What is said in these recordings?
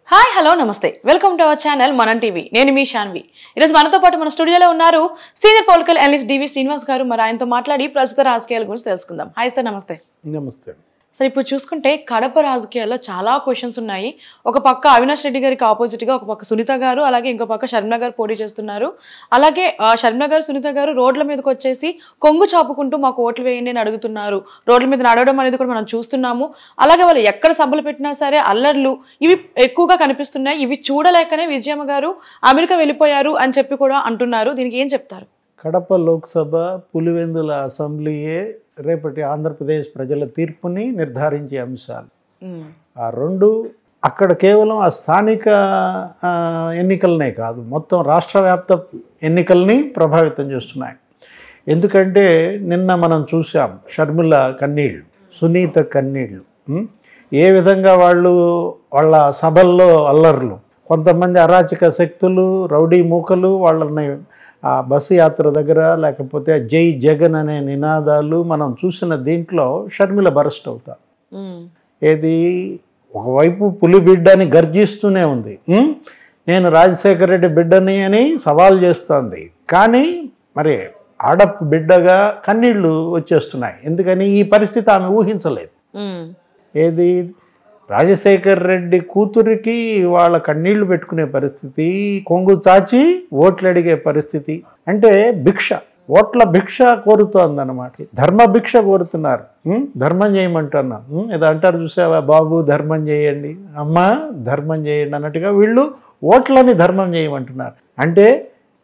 Hi hello నమస్తే welcome to our channel మనం TV నేను మీ శాన్వి ఈరోజు మనతో పాటు మన స్టూడియోలో ఉన్నారు సీనియర్ పొలిటికల్ అనలిస్ట్ డివి శ్రీనివాస్ గారు మరి ఆయనతో మాట్లాడి ప్రస్తుత రాజకీయాల గురించి తెలుసుకుందాం హాయ్ సార్ నమస్తే నమస్తే సార్ ఇప్పుడు చూసుకుంటే కడప రాజకీయాల్లో చాలా క్వశ్చన్స్ ఉన్నాయి ఒక పక్క అవినాష్ రెడ్డి గారికి ఆపోజిట్గా ఒక పక్క సునీత గారు అలాగే ఇంకో పక్క షర్మిల గారు పోటీ చేస్తున్నారు అలాగే షర్మిల గారు సునీత గారు రోడ్ల మీదకి వచ్చేసి కొంగు చాపుకుంటూ మాకు ఓట్లు వేయండి అని అడుగుతున్నారు రోడ్ల మీద నడవడం అనేది కూడా మనం చూస్తున్నాము అలాగే వాళ్ళు ఎక్కడ సభలు పెట్టినా సరే అల్లర్లు ఇవి ఎక్కువగా కనిపిస్తున్నాయి ఇవి చూడలేకనే విజయమ్మ గారు అమెరికా వెళ్ళిపోయారు అని చెప్పి కూడా అంటున్నారు దీనికి ఏం చెప్తారు కడప లోక్సభ పులివెందుల అసెంబ్లీయే రేపటి ఆంధ్రప్రదేశ్ ప్రజల తీర్పుని నిర్ధారించే అంశాలు ఆ రెండు అక్కడ కేవలం ఆ స్థానిక ఎన్నికలనే కాదు మొత్తం రాష్ట్ర వ్యాప్త ఎన్నికల్ని ప్రభావితం చేస్తున్నాయి ఎందుకంటే నిన్న మనం చూసాం షర్మిల కన్నీళ్ళు సునీత కన్నీళ్ళు ఏ విధంగా వాళ్ళ సభల్లో అల్లర్లు కొంతమంది అరాచక శక్తులు రౌడీ మూకలు వాళ్ళని ఆ బస్సు యాత్ర దగ్గర లేకపోతే జై జగన్ అనే నినాదాలు మనం చూసిన దీంట్లో షర్మిల బరస్ట్ అవుతారు ఏది ఒకవైపు పులి బిడ్డని గర్జిస్తూనే ఉంది నేను రాజశేఖర రెడ్డి బిడ్డని అని సవాల్ చేస్తోంది కానీ మరి బిడ్డగా కన్నీళ్లు వచ్చేస్తున్నాయి ఎందుకని ఈ పరిస్థితి ఆమె ఊహించలేదు ఏది రాజశేఖర్ రెడ్డి కూతురికి వాళ్ళ కన్నీళ్లు పెట్టుకునే పరిస్థితి కొంగు చాచి ఓట్లు అడిగే పరిస్థితి అంటే భిక్ష ఓట్ల భిక్ష కోరుతోందన్నమాట ధర్మ భిక్ష కోరుతున్నారు ధర్మం చేయమంటున్నాను ఏదో అంటారు చూసావా బాబు ధర్మం చేయండి అమ్మ ధర్మం చేయండి అన్నట్టుగా వీళ్ళు ఓట్లని ధర్మం చేయమంటున్నారు అంటే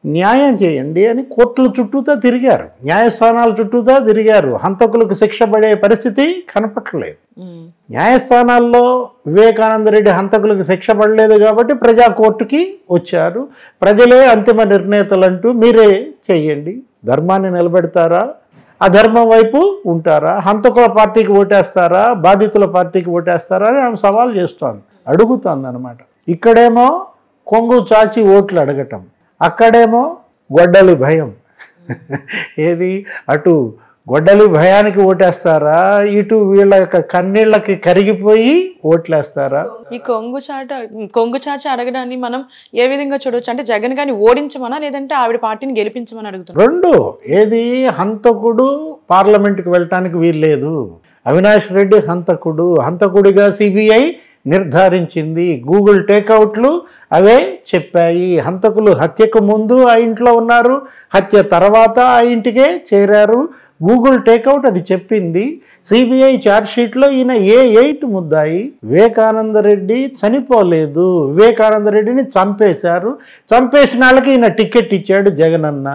న్యాయం చేయండి అని కోర్టుల చుట్టూతా తిరిగారు న్యాయస్థానాల చుట్టూతా తిరిగారు హంతకులకు శిక్ష పడే పరిస్థితి కనపట్లేదు న్యాయస్థానాల్లో వివేకానంద రెడ్డి హంతకులకు శిక్ష పడలేదు కాబట్టి ప్రజా కోర్టుకి వచ్చారు ప్రజలే అంతిమ నిర్ణేతలంటూ మీరే చెయ్యండి ధర్మాన్ని నిలబెడతారా అధర్మం వైపు ఉంటారా హంతకుల పార్టీకి ఓటేస్తారా బాధితుల పార్టీకి ఓటేస్తారా అని ఆమె సవాల్ చేస్తోంది అడుగుతోంది అనమాట ఇక్కడేమో కొంగు చాచి ఓట్లు అడగటం అక్కడేమో గొడ్డలి భయం ఏది అటు గొడ్డలి భయానికి ఓటేస్తారా ఇటు వీళ్ళ యొక్క కన్నీళ్ళకి కరిగిపోయి ఓట్లేస్తారా ఈ కొంగు చాచి అడగడాన్ని మనం ఏ విధంగా చూడవచ్చు అంటే జగన్ గారిని ఓడించమనా లేదంటే ఆవిడ పార్టీని గెలిపించమని అడుగుతున్నారు రెండు ఏది హంతకుడు పార్లమెంట్కి వెళ్ళటానికి వీల్లేదు అవినాష్ రెడ్డి హంతకుడిగా సిబిఐ నిర్ధారించింది గూగుల్ టేక్అవుట్లు అవే చెప్పాయి హంతకులు హత్యకు ముందు ఆ ఇంట్లో ఉన్నారు హత్య తర్వాత ఆ ఇంటికే చేరారు గూగుల్ టేక్అవుట్ అది చెప్పింది సిబిఐ ఛార్జ్షీట్లో ఈయన ఏ8 ముద్దాయి వివేకానంద రెడ్డి చనిపోలేదు వివేకానంద రెడ్డిని చంపేశారు చంపేసిన వాళ్ళకి ఈయన టికెట్ ఇచ్చాడు జగనన్న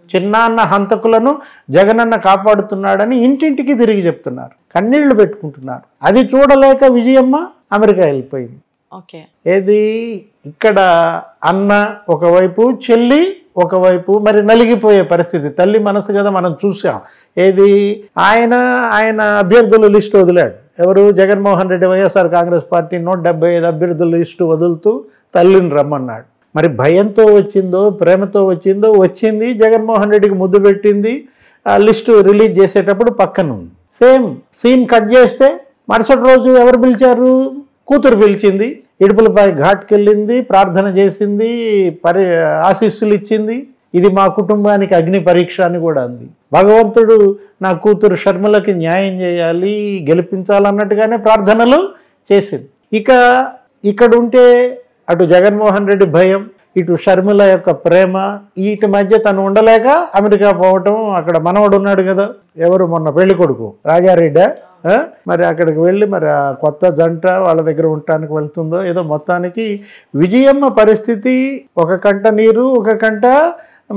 చిన్నాన్న హంతకులను జగనన్న కాపాడుతున్నాడని ఇంటింటికి తిరిగి చెప్తున్నారు కన్నీళ్లు పెట్టుకుంటున్నారు అది చూడలేక విజయమ్మ అమెరికా వెళ్ళిపోయింది ఏది ఇక్కడ అన్న ఒకవైపు చెల్లి ఒకవైపు మరి నలిగిపోయే పరిస్థితి తల్లి మనసు కదా మనం చూసాం ఏది ఆయన అభ్యర్థుల లిస్టు వదిలాడు ఎవరు జగన్మోహన్ రెడ్డి వైఎస్ఆర్ కాంగ్రెస్ పార్టీ 175 అభ్యర్థుల లిస్టు వదులుతూ తల్లిని రమ్మన్నాడు మరి భయంతో వచ్చిందో ప్రేమతో వచ్చింది జగన్మోహన్ రెడ్డికి ముద్దు పెట్టింది ఆ లిస్టు రిలీజ్ చేసేటప్పుడు పక్కన ఉంది సేమ్ సీన్ కట్ చేస్తే మరుసటి రోజు ఎవరు పిలిచారు కూతురు పిలిచింది ఇడుపులపై ఘాట్కి వెళ్ళింది ప్రార్థన చేసింది ఆశీస్సులు ఇచ్చింది ఇది మా కుటుంబానికి అగ్ని పరీక్ష అని కూడా అంది భగవంతుడు నా కూతురు షర్మిలకి న్యాయం చేయాలి గెలిపించాలన్నట్టుగానే ప్రార్థనలు చేసింది ఇక్కడ ఉంటే అటు జగన్మోహన్ రెడ్డి భయం ఇటు షర్మిల యొక్క ప్రేమ వీటి మధ్య తను ఉండలేక అమెరికా పోవటం అక్కడ మనవడు ఉన్నాడు కదా ఎవరు మొన్న పెళ్లి కొడుకు రాజారెడ్డి మరి అక్కడికి వెళ్ళి మరి ఆ కొత్త జంట వాళ్ళ దగ్గర ఉండటానికి వెళ్తుందో ఏదో మొత్తానికి విజయమ్మ పరిస్థితి ఒక కంట నీరు ఒక కంట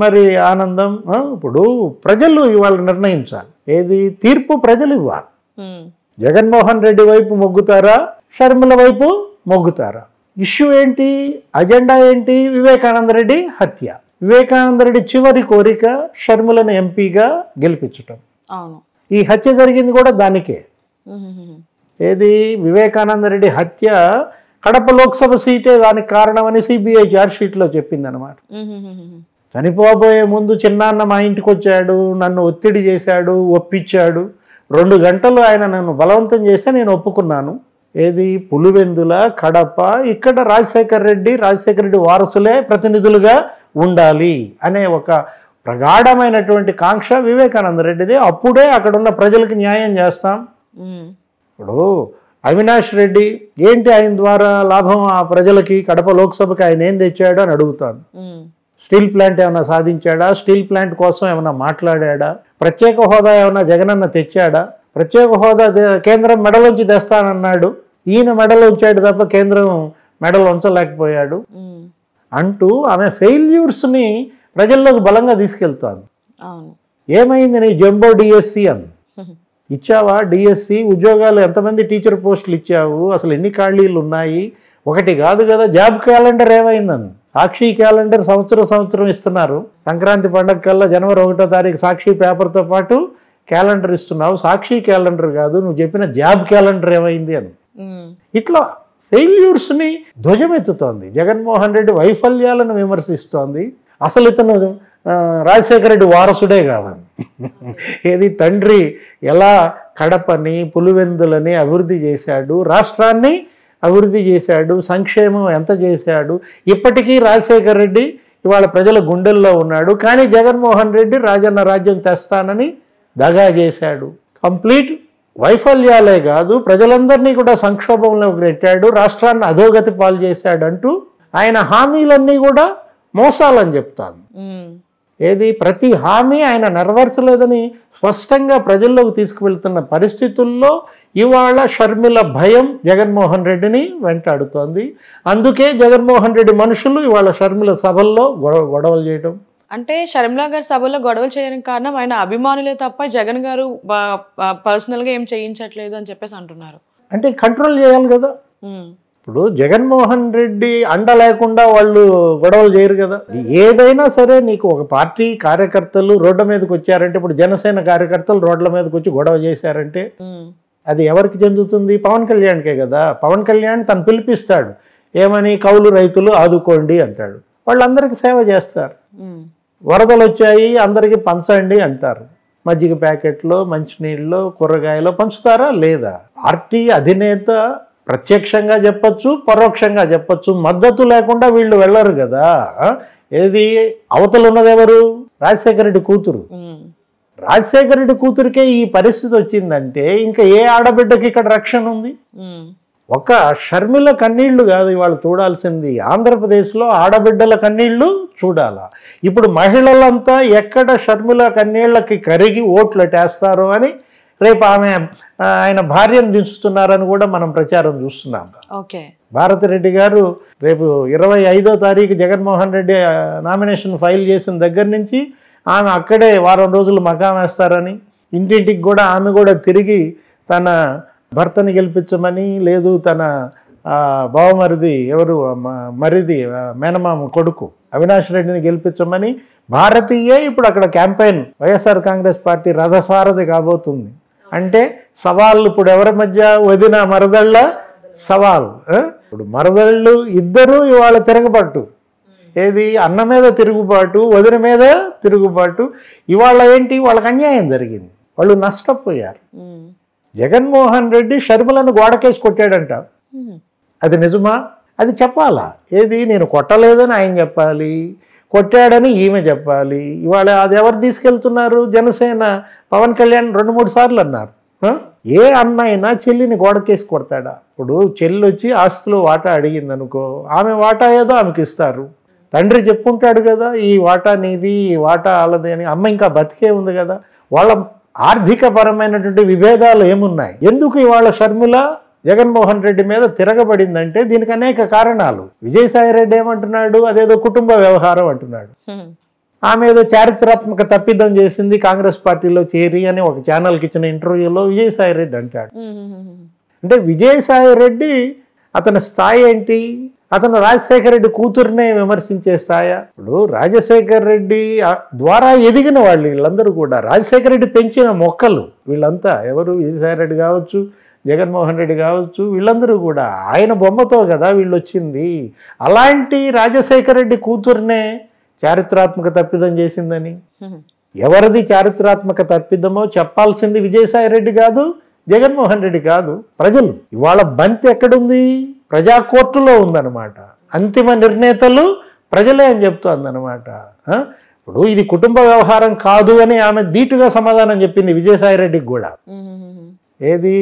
మరి ఆనందం ఇప్పుడు ప్రజలు ఇవాళ నిర్ణయించాలి ఏది తీర్పు ప్రజలు ఇవ్వాలి జగన్మోహన్ రెడ్డి వైపు మొగ్గుతారా షర్మిల వైపు మొగ్గుతారా ఇష్యూ ఏంటి అజెండా ఏంటి వివేకానంద రెడ్డి హత్య వివేకానంద రెడ్డి చివరి కోరిక షర్మిలను ఎంపీగా గెలిపించటం ఈ హత్య జరిగింది కూడా దానికే ఏది వివేకానంద రెడ్డి హత్య కడప లోక్సభ సీటే దానికి కారణమని సిబిఐ ఛార్జ్షీట్లో చెప్పింది అనమాట చనిపోబోయే ముందు చిన్నాన్న మా ఇంటికి వచ్చాడు నన్ను ఒత్తిడి చేశాడు ఒప్పించాడు 2 గంటలు ఆయన నన్ను బలవంతం చేస్తే నేను ఒప్పుకున్నాను ఏది పులివెందుల, కడప, ఇక్కడ రాజశేఖర రెడ్డి వారసులే ప్రతినిధులుగా ఉండాలి అనే ఒక ప్రగాఢమైనటువంటి కాంక్ష వివేకానంద రెడ్డిది. అప్పుడే అక్కడున్న ప్రజలకు న్యాయం చేస్తాం. ఇప్పుడు అవినాష్ రెడ్డి ఏంటి, ఆయన ద్వారా లాభం ఆ ప్రజలకి, కడప లోక్సభకి ఆయన ఏం తెచ్చాడు అని అడుగుతాను. స్టీల్ ప్లాంట్ ఏమైనా సాధించాడా? స్టీల్ ప్లాంట్ కోసం ఏమైనా మాట్లాడా? ప్రత్యేక హోదా ఏమైనా జగనన్న తెచ్చాడా? ప్రత్యేక హోదా కేంద్రం మెడలోంచి తెస్తానన్నాడు, ఈయన మెడలో ఉంచాడు తప్ప కేంద్రం మెడలు ఉంచలేకపోయాడు అంటూ ఆమె ఫెయిల్యూర్స్ని ప్రజల్లోకి బలంగా తీసుకెళ్తాను. ఏమైంది నీ జంబో డిఎస్సి అని ఇచ్చావా? డిఎస్సి ఉద్యోగాలు ఎంతమంది టీచర్ పోస్టులు ఇచ్చావు? అసలు ఎన్ని ఖాళీలు ఉన్నాయి? ఒకటి కాదు కదా. జాబ్ క్యాలెండర్ ఏమైందని, సాక్షి క్యాలెండర్ సంవత్సరం ఇస్తున్నారు. సంక్రాంతి పండగ కల్లా జనవరి 1వ తారీఖు సాక్షి పేపర్తో పాటు క్యాలెండర్ ఇస్తున్నావు. సాక్షి క్యాలెండర్ కాదు, నువ్వు చెప్పిన జాబ్ క్యాలెండర్ ఏమైంది అని ఇట్లా ఫెయిల్యూర్స్ని ధ్వజమెత్తుతోంది. జగన్మోహన్ రెడ్డి వైఫల్యాలను విమర్శిస్తోంది. అసలు ఇతను రాజశేఖర రెడ్డి వారసుడే కాదని, ఏది తండ్రి ఎలా కడపని, పులివెందులని అభివృద్ధి చేశాడు, రాష్ట్రాన్ని అభివృద్ధి చేశాడు, సంక్షేమం ఎంత చేశాడు. ఇప్పటికీ రాజశేఖర రెడ్డి ఇవాళ ప్రజల గుండెల్లో ఉన్నాడు. కానీ జగన్మోహన్ రెడ్డి రాజన్న రాజ్యం తెస్తానని దగా చేశాడు. కంప్లీట్ వైఫల్యాలే కాదు, ప్రజలందరినీ కూడా సంక్షోభంలోకి నెట్టాడు, రాష్ట్రాన్ని అధోగతి పాలు చేశాడంటూ ఆయన హామీలన్నీ కూడా మోసాలని చెప్తాను. ఏది ప్రతి హామీ ఆయన నెరవేర్చలేదని స్పష్టంగా ప్రజల్లోకి తీసుకువెళ్తున్న పరిస్థితుల్లో ఇవాళ షర్మిల భయం జగన్మోహన్ రెడ్డిని వెంటాడుతోంది. అందుకే జగన్మోహన్ రెడ్డి మనుషులు ఇవాళ షర్మిల సభల్లో గొడవలు చేయడం. అంటే షర్మిల గారి సభలో గొడవలు చేయడానికి కారణం ఆయన అభిమానులే తప్ప జగన్ గారు పర్సనల్గా ఏం చేయించట్లేదు అని చెప్పేసి అంటున్నారు. అంటే కంట్రోల్ చేయాలి కదా. ఇప్పుడు జగన్మోహన్ రెడ్డి అండ లేకుండా వాళ్ళు గొడవలు చేయరు కదా. ఏదైనా సరే నీకు ఒక పార్టీ కార్యకర్తలు రోడ్ల మీదకి వచ్చారంటే, ఇప్పుడు జనసేన కార్యకర్తలు రోడ్ల మీదకి వచ్చి గొడవ చేశారంటే అది ఎవరికి చెందుతుంది? పవన్ కళ్యాణ్కే కదా. పవన్ కళ్యాణ్ తను పిలిపిస్తాడు, ఏమని, కౌలు రైతులు ఆదుకోండి అంటాడు. వాళ్ళందరికీ సేవ చేస్తారు. వరదలు వచ్చాయి అందరికీ పంచండి అంటారు. మజ్జిగ ప్యాకెట్లో, మంచినీళ్ళు, కూరగాయలు పంచుతారా? లేదా? పార్టీ అధినేత ప్రత్యక్షంగా చెప్పచ్చు, పరోక్షంగా చెప్పచ్చు, మద్దతు లేకుండా వీళ్ళు వెళ్ళరు కదా. ఏది అవతలు ఉన్నది ఎవరు? రాజశేఖర రెడ్డి కూతురు. రాజశేఖర రెడ్డి కూతురికే ఈ పరిస్థితి వచ్చిందంటే ఇంకా ఏ ఆడబిడ్డకి ఇక్కడ రక్షణ ఉంది? ఒక షర్మిల కన్నీళ్లు కాదు ఇవాళ చూడాల్సింది, ఆంధ్రప్రదేశ్లో ఆడబిడ్డల కన్నీళ్లు చూడాలా. ఇప్పుడు మహిళలంతా ఎక్కడ షర్మిల కన్నీళ్లకి కరిగి ఓట్లు టేస్తారో అని రేపు ఆయన భార్యను దించుతున్నారని కూడా మనం ప్రచారం చూస్తున్నాం. భారతిరెడ్డి గారు రేపు 25వ తారీఖు జగన్మోహన్ రెడ్డి నామినేషన్ ఫైల్ చేసిన దగ్గర నుంచి ఆమె అక్కడే వారం రోజులు మకాం వేస్తారని, ఇంటింటికి కూడా ఆమె కూడా తిరిగి తన భర్తని గెలిపించమని, లేదు తన బావమరిది ఎవరు మరిది మేనమామ కొడుకు అవినాష్ రెడ్డిని గెలిపించమని భారతీయే ఇప్పుడు అక్కడ క్యాంపెయిన్ వైఎస్ఆర్ కాంగ్రెస్ పార్టీ రథసారథి కాబోతుంది. అంటే సవాళ్ళు ఇప్పుడు ఎవరి మధ్య? వదిన మరదళ్ళ సవాల్. ఇప్పుడు మరదళ్ళు ఇద్దరు ఇవాళ తిరగబాటు. ఏది అన్న మీద తిరుగుబాటు, వదిన మీద తిరుగుబాటు. ఇవాళ ఏంటి? వాళ్ళకి అన్యాయం జరిగింది, వాళ్ళు నష్టపోయారు. జగన్మోహన్ రెడ్డి షర్మిలను గోడకేసి కొట్టాడంట. అది నిజమా? అది చెప్పాలా? ఏది నేను కొట్టలేదని ఆయన చెప్పాలి, కొట్టాడని ఈమె చెప్పాలి. ఇవాళ అది ఎవరు తీసుకెళ్తున్నారు? జనసేన పవన్ కళ్యాణ్ 2-3 సార్లు అన్నారు. ఏ అన్న అయినా చెల్లిని గోడకేసి కొడతాడా? ఇప్పుడు చెల్లి వచ్చి ఆస్తిలో వాటా అడిగింది అనుకో, ఆమె వాటా ఏదో ఆమెకి ఇస్తారు. తండ్రి చెప్పుంటాడు కదా, ఈ వాటా నీది, ఈ వాటా వాళ్ళది అని. అమ్మ ఇంకా బతికే ఉంది కదా. వాళ్ళ ఆర్థిక పరమైనటువంటి విభేదాలు ఏమున్నాయి? ఎందుకు ఇవాళ షర్మిల జగన్మోహన్ రెడ్డి మీద తిరగబడిందంటే దీనికి అనేక కారణాలు. విజయసాయి రెడ్డి ఏమంటున్నాడు? అదేదో కుటుంబ వ్యవహారం అంటున్నాడు. ఆమె ఏదో చారిత్రాత్మక తప్పిదం చేసింది కాంగ్రెస్ పార్టీలో చేరి అని ఒక ఛానల్కి ఇచ్చిన ఇంటర్వ్యూలో విజయసాయి రెడ్డి అంటాడు. అంటే విజయసాయి రెడ్డి అతని స్థాయి ఏంటి? అతను రాజశేఖర రెడ్డి కూతురునే విమర్శించే స్థాయి. ఇప్పుడు రాజశేఖర రెడ్డి ద్వారా ఎదిగిన వాళ్ళు వీళ్ళందరూ కూడా, రాజశేఖర రెడ్డి పెంచిన మొక్కలు వీళ్ళంతా. ఎవరు? విజయసాయి రెడ్డి కావచ్చు, జగన్మోహన్ రెడ్డి కావచ్చు, వీళ్ళందరూ కూడా ఆయన బొమ్మతో కదా వీళ్ళు వచ్చింది. అలాంటి రాజశేఖర రెడ్డి కూతురునే చారిత్రాత్మక తప్పిదం చేసిందని. ఎవరిది చారిత్రాత్మక తప్పిదమో చెప్పాల్సింది విజయసాయి రెడ్డి కాదు, జగన్మోహన్ రెడ్డి కాదు, ప్రజలు. ఇవాళ బంతి ఎక్కడుంది? ప్రజా కోర్టులో ఉందన్నమాట. అంతిమ నిర్ణేతలు ప్రజలే అని చెప్తోందన్నమాట. ఇప్పుడు ఇది కుటుంబ వ్యవహారం కాదు అని ఆమె ధీటుగా సమాధానం చెప్పింది విజయసాయిరెడ్డికి కూడా. ఏది?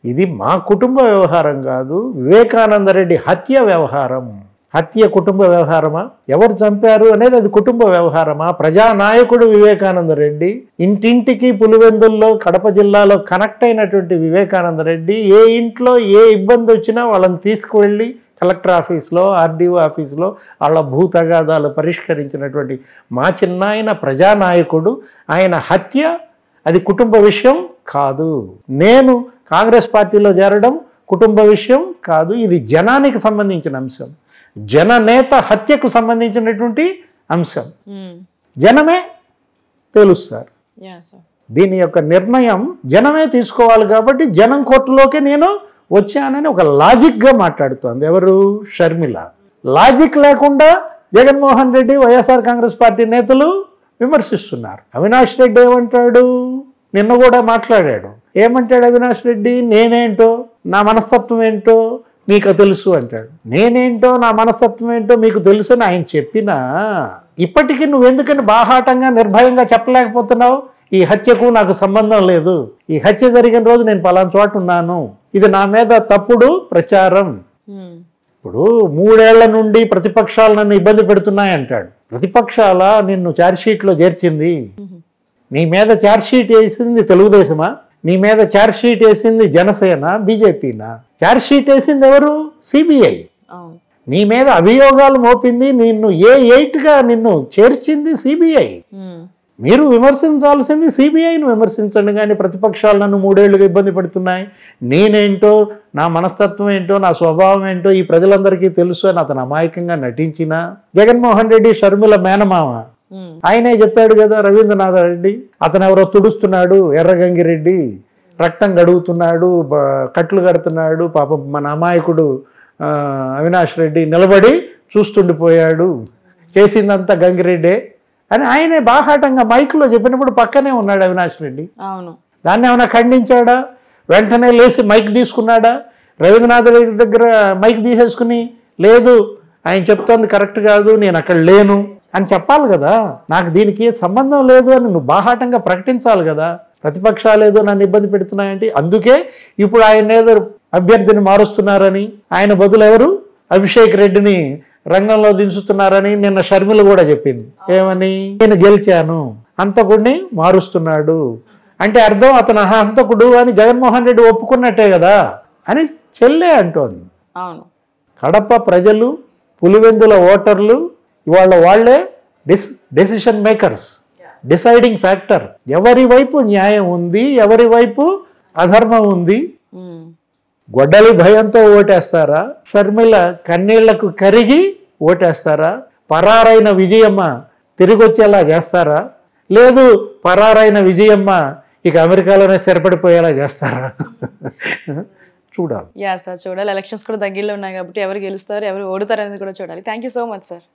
ఇది మా కుటుంబ వ్యవహారం కాదు, వివేకానంద రెడ్డి హత్య వ్యవహారం. హత్య కుటుంబ వ్యవహారమా? ఎవరు చంపారు అనేది అది కుటుంబ వ్యవహారమా? ప్రజానాయకుడు వివేకానంద రెడ్డి, ఇంటింటికి పులివెందుల్లో కడప జిల్లాలో కనెక్ట్ అయినటువంటి వివేకానంద రెడ్డి ఏ ఇంట్లో ఏ ఇబ్బంది వచ్చినా వాళ్ళని తీసుకువెళ్ళి కలెక్టర్ ఆఫీస్లో, ఆర్డీఓ ఆఫీస్లో వాళ్ళ భూతగాదాలు పరిష్కరించినటువంటి మా చిన్నాయన ప్రజానాయకుడు. ఆయన హత్య అది కుటుంబ విషయం కాదు. నేను కాంగ్రెస్ పార్టీలో చేరడం కుటుంబ విషయం కాదు. ఇది జనానికి సంబంధించిన అంశం, జననేత హత్యకు సంబంధించినటువంటి అంశం. జనమే తెలుస్తారు. దీని యొక్క నిర్ణయం జనమే తీసుకోవాలి. కాబట్టి జనం కోర్టులోకి నేను వచ్చానని ఒక లాజిక్గా మాట్లాడుతోంది ఎవరు? షర్మిల. లాజిక్ లేకుండా జగన్మోహన్ రెడ్డి, వైఎస్ఆర్ కాంగ్రెస్ పార్టీ నేతలు విమర్శిస్తున్నారు. అవినాష్ రెడ్డి ఏమంటాడు? నిన్న కూడా మాట్లాడాడు. ఏమంటాడు అవినాష్ రెడ్డి? నేనేంటో నా మనస్తత్వం ఏంటో మీకు తెలుసు అంటాడు. నేనేంటో నా మనస్తత్వం ఏంటో మీకు తెలుసు అని ఆయన చెప్పినా ఇప్పటికీ నువ్వెందుకని బాహాటంగా నిర్భయంగా చెప్పలేకపోతున్నావు? ఈ హత్యకు నాకు సంబంధం లేదు, ఈ హత్య జరిగిన రోజు నేను పలానా చోట ఉన్నాను, ఇది నా మీద తప్పుడు ప్రచారం. ఇప్పుడు 3 ఏళ్ల నుండి ప్రతిపక్షాలు నన్ను ఇబ్బంది పెడుతున్నాయంటాడు. ప్రతిపక్షాల నిన్ను ఛార్జ్షీట్లో చేర్చింది? నీ మీద ఛార్జ్షీట్ వేసింది తెలుగుదేశమా? నీ మీద ఛార్జ్షీట్ వేసింది జనసేన, బీజేపీనా? ఛార్జ్షీట్ వేసింది ఎవరు? సిబిఐ. నీ మీద అభియోగాలు మోపింది, నిన్ను A8గా నిన్ను చేర్చింది సిబిఐ. మీరు విమర్శించాల్సింది సిబిఐని విమర్శించండి, కానీ ప్రతిపక్షాలు నన్ను 3 ఏళ్లుగా ఇబ్బంది పెడుతున్నాయి, నేనేంటో నా మనస్తత్వం ఏంటో నా స్వభావం ఏంటో ఈ ప్రజలందరికీ తెలుసు అని అతను అమాయకంగా నటించిన జగన్మోహన్ రెడ్డి షర్మిల మేనమామ. ఆయనే చెప్పాడు కదా, రవీంద్రనాథ రెడ్డి అతను ఎవరో తుడుస్తున్నాడు, ఎర్రగంగిరెడ్డి రక్తం గడుగుతున్నాడు, కట్లు కడుతున్నాడు, పాపం మన అమాయకుడు అవినాష్ రెడ్డి నిలబడి చూస్తుండిపోయాడు, చేసిందంతా గంగిరెడ్డే అని ఆయనే బాహాటంగా మైక్లో చెప్పినప్పుడు పక్కనే ఉన్నాడు అవినాష్ రెడ్డి. అవును. దాన్ని ఏమైనా ఖండించాడా? వెంటనే లేచి మైక్ తీసుకున్నాడా? రవీంద్రనాథ్ రెడ్డి దగ్గర మైక్ తీసేసుకుని లేదు ఆయన చెప్తోంది కరెక్ట్ కాదు, నేను అక్కడ లేను అని చెప్పాలి కదా. నాకు దీనికి సంబంధం లేదు అని నువ్వు బాహాటంగా ప్రకటించాలి కదా. ప్రతిపక్షాలు ఏదో నన్ను ఇబ్బంది పెడుతున్నాయంటే అందుకే ఇప్పుడు ఆయన ఏదో అభ్యర్థిని మారుస్తున్నారని, ఆయన బదులు ఎవరు అభిషేక్ రెడ్డిని రంగంలో దించుతున్నారని నిన్న షర్మిల కూడా చెప్పింది. ఏమని? నేను గెలిచాను, హంతకుడిని మారుస్తున్నాడు అంటే అర్థం అతను హంతకుడు అని జగన్మోహన్ రెడ్డి ఒప్పుకున్నట్టే కదా అని చెల్లె అంటోంది. అవును. కడప ప్రజలు, పులివెందుల ఓటర్లు ఇవాళ వాళ్లే డెసిషన్ మేకర్స్, డిసైడింగ్ ఫ్యాక్టర్. ఎవరి వైపు న్యాయం ఉంది, ఎవరి వైపు అధర్మం ఉంది. గొడ్డలి భయంతో ఓటేస్తారా? షర్మిల కన్నీళ్లకు కరిగి ఓటేస్తారా? పరారైన విజయమ్మ తిరిగి వచ్చేలా చేస్తారా? లేదు పరారైన విజయమ్మ ఇక అమెరికాలోనే స్థిరపడిపోయేలా చేస్తారా? చూడాలి. యా సార్, చూడాలి. ఎలక్షన్స్ కూడా దగ్గరలో ఉన్నాయి కాబట్టి ఎవరు గెలుస్తారు, ఎవరు ఓడుతారు అనేది కూడా చూడాలి. Thank you so much sir.